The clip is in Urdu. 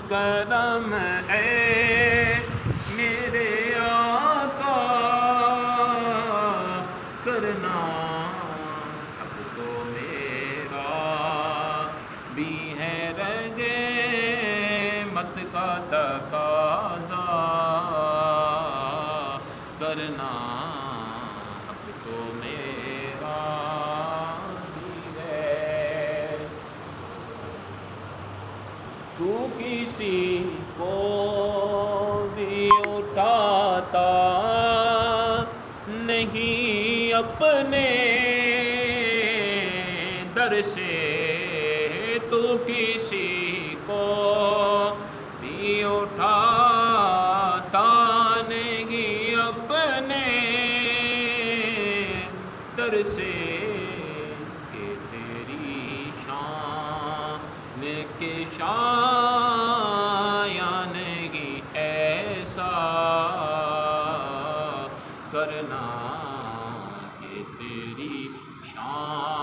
کرم اے میرے آقا کرنا، اب تو میرا بھی ہے رنگے مت کا تقاضا کرنا، اب تو میرا بھی ہے۔ تو کسی کو بھی اٹھاتا نہیں اپنے در سے، تو کسی کو بھی اٹھاتا نہیں اپنے در سے، کہ تیری شان کے شایان نہیں ایسا کرنا، کہ تیری شان